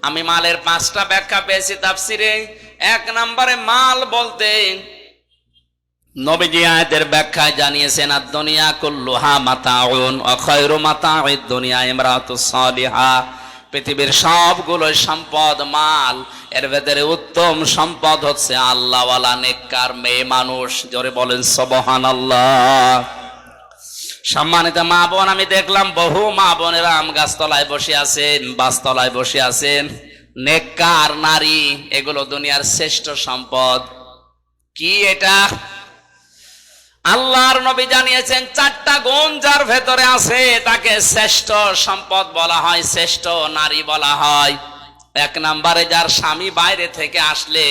আমি মালের 5টা ব্যাখ্যা পেয়েছি তাফসিরে। 1 নম্বরে মাল বলতে নবীজি আয়াতের ব্যাখ্যায় জানিয়েছেন, আদ-দুনিয়া কুল্লুহা মাতাউন ওয়া খায়রু মাতাউদ দুনিয়া ইমরাতুস সালিহা। পৃথিবীর সবগুলো সম্পদ মাল, এর ভেতরে উত্তম সম্পদ হচ্ছে আল্লাহওয়ালা নেককার মেয়ে মানুষ। জোরে বলেন সুবহানাল্লাহ। সম্মানিত মা বোন, আমি দেখলাম বহু মা বোনেরা আম গাছতলায় বসে আছেন, বাসতলায় বসে আছেন। নেককার নারী, এগুলো দুনিয়ার শ্রেষ্ঠ সম্পদ। কি এটা? আল্লাহর নবী জানিয়েছেন 4টা গুণ যার ভেতরে আছে তাকে শ্রেষ্ঠ সম্পদ বলা হয়, শ্রেষ্ঠ নারী বলা হয়। 1 নম্বরে যার স্বামী বাইরে থেকে আসলে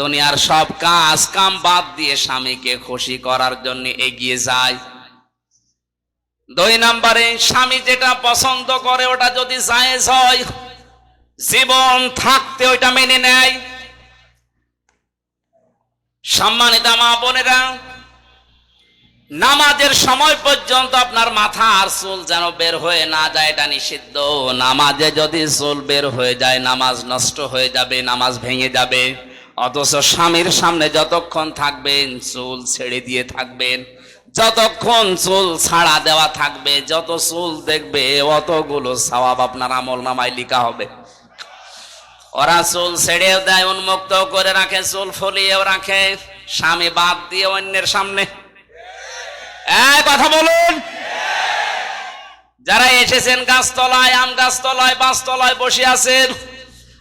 দুনিয়ার সব কাজ কাম বাদ দিয়ে স্বামীকে খুশি করার জন্য এগিয়ে যায়। 2 নম্বরে স্বামী যেটা পছন্দ করে ওটা যদি জায়েজ হয়, জীবন থাকতে ওইটা মেনে নেয়। সম্মানিত মা বোনেরা, নামাজের সময় পর্যন্ত আপনার মাথা আর চুল যেন বের হয়ে না যায়, এটা নিষিদ্ধ। নামাজে যদি চুল বের হয়ে যায় নামাজ নষ্ট হয়ে যাবে, নামাজ ভেঙে যাবে। অথচ স্বামীর সামনে যতক্ষণ থাকবেন চুল ছেড়ে দিয়ে থাকবেন। যতক্ষণ চুল ছাড়া দেওয়া থাকবে, যত চুল দেখবে অতগুলো সওয়াব আপনার আমলনামায় লেখা হবে। ওরা চুল ছেড়েও দেয়, উন্মুক্ত করে রাখে, চুল ফলিয়েও রাখে, স্বামী বাদ দিয়ে অন্যের সামনে। কথা বলুন। যারা এসেছেন গাছতলায়, আম গাছতলায়, বাসতলায় বসে আছেন,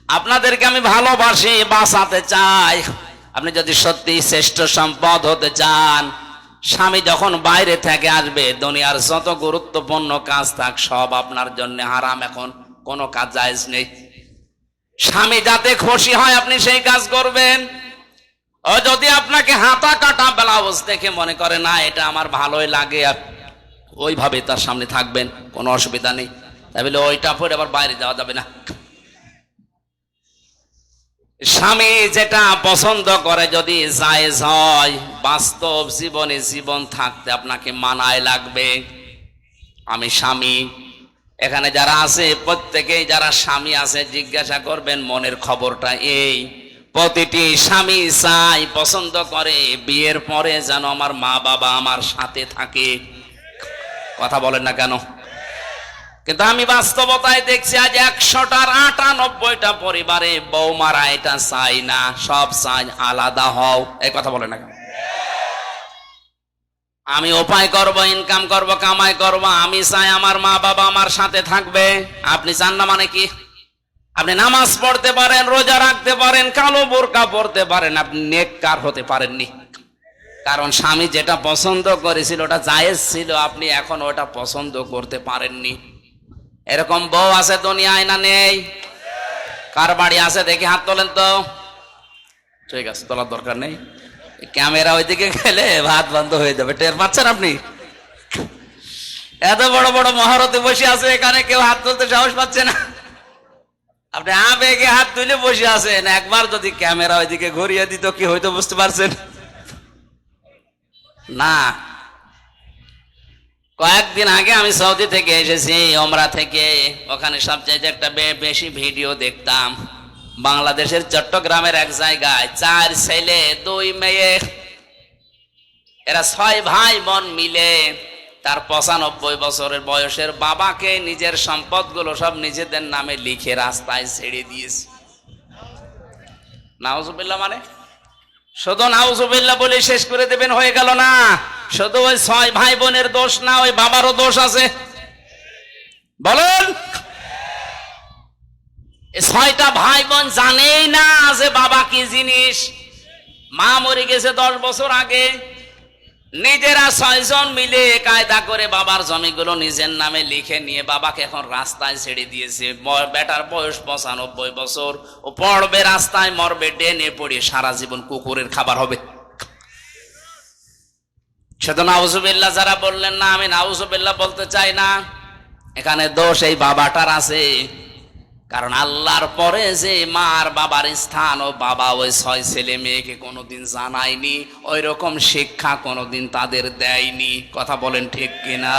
আপনাদেরকে আমি ভালোবাসি, বাঁচাতে চাই। আপনি যদি সত্যি শ্রেষ্ঠ সম্পদ হতে চান, স্বামী যখন বাইরে থেকে আসবে দুনিয়ার যত গুরুত্বপূর্ণ কাজ থাক সব আপনার জন্য হারাম। এখন কোনো কাজ জায়েজ নেই। স্বামী যাতে খুশি হয় আপনি সেই কাজ করবেন। ও যদি আপনাকে হাতা কাটা ব্লাউজ দেখে মনে করে না এটা আমার ভালোই লাগে, ওইভাবে তার সামনে থাকবেন, কোনো অসুবিধা নেই। তাই বলে ওইটা পরে আবার বাইরে যাওয়া যাবে না। স্বামী যেটা পছন্দ করে যদি জায়েজ হয়, বাস্তব জীবনে জীবন থাকতে আপনাকে মানায় লাগবে। আমি স্বামী, এখানে যারা আছে প্রত্যেকেই যারা স্বামী আছে জিজ্ঞাসা করবেন মনের খবরটা এই, প্রতিটি স্বামী চাই, পছন্দ করে বিয়ের পরে যেন আমার মা বাবা আমার সাথে থাকে। কথা বলেন না কেন? কিন্তু আমি বাস্তবতায় দেখছি আজ 100টার 98টা পরিবারে বৌমারা এটা চাই না, সব চাই আলাদা হও। এই কথা বলেন না কেন? আমি উপায় করব, ইনকাম করব, কামাই করব, আমি চাই আমার মা বাবা আমার সাথে থাকবে। আপনি চান না মানে কি? আপনি নামাজ পড়তে পারেন, রোজা রাখতে পারেন, কালো বোরকা পড়তে পারেন, আপনি নেককার হতে পারেননি। কারণ স্বামী যেটা পছন্দ করেছিল ওটা জায়েজ ছিল, আপনি এখন ওটা পছন্দ করতে পারেননি। এরকম বউ আছে দুনিয়ায় না নেই? কার বাড়ি আছে দেখি হাত তোলেন তো। ঠিক আছে, তোলার দরকার নেই, ক্যামেরা ওইদিকে গেলে ভাত বন্ধ হয়ে যাবে। টের পাচ্ছেন আপনি? এত বড় বড় মহারতে বসে আছে, এখানে কেউ হাত তুলতে সাহস পাচ্ছে না। আপনি আবেগে হাত তুলে বসে আছেন, একবার যদি ক্যামেরা ওইদিকে ঘুরিয়ে দিত কি হয়তো বুঝতে পারছেন না? কয়েকদিন আগে আমি সৌদি থেকে এসেছি, ওমরা থেকে। ওখানে সবচাইতে একটা বেশি ভিডিও দেখতাম। বাংলাদেশের চট্টগ্রামের এক জায়গায় 4 ছেলে 2 মেয়ে, এরা 6 ভাই বোন মিলে তার 95 বছরের বয়সের বাবাকে নিজের সম্পদগুলো সব নিজেদের নামে লিখে রাস্তায় ছেড়ে দিয়েছে। নাউজুবিল্লাহ। মানে শুধু নাউজুবিল্লাহ বলে শেষ করে দেবেন হয়ে গেল না। শুধু ওই 6 ভাই বোনের দোষ না, ওই বাবারও দোষ আছে। বলেন, এই 6টা ভাই বোন জানেই না যে বাবা কি জিনিস। মা মরে গেছে 10 বছর আগে। নিজেরা 6 জন মিলে কায়দা করে বাবার জমিগুলো নিজের নামে লিখে নিয়ে বাবাকে এখন রাস্তায় ছেড়ে দিয়েছে। বেটার বয়স 95 বছর, ও পড়বে রাস্তায়, মরবে ডেনে পড়ে, সারা জীবন কুকুরের খাবার হবে। শুধু নাউজুবিল্লাহ যারা বললেন না, আমি নাউজুবিল্লাহ বলতে চাই না, এখানে দোষ এই বাবাটার আছে। কারণ আল্লাহর পরে যে মার বাবার স্থান, ও বাবা ওই 6 ছেলে মেয়েকে কোনোদিন জানায়নি, ওই রকম শিক্ষা কোনোদিন তাদের দেয়নি। কথা বলেন ঠিক কিনা?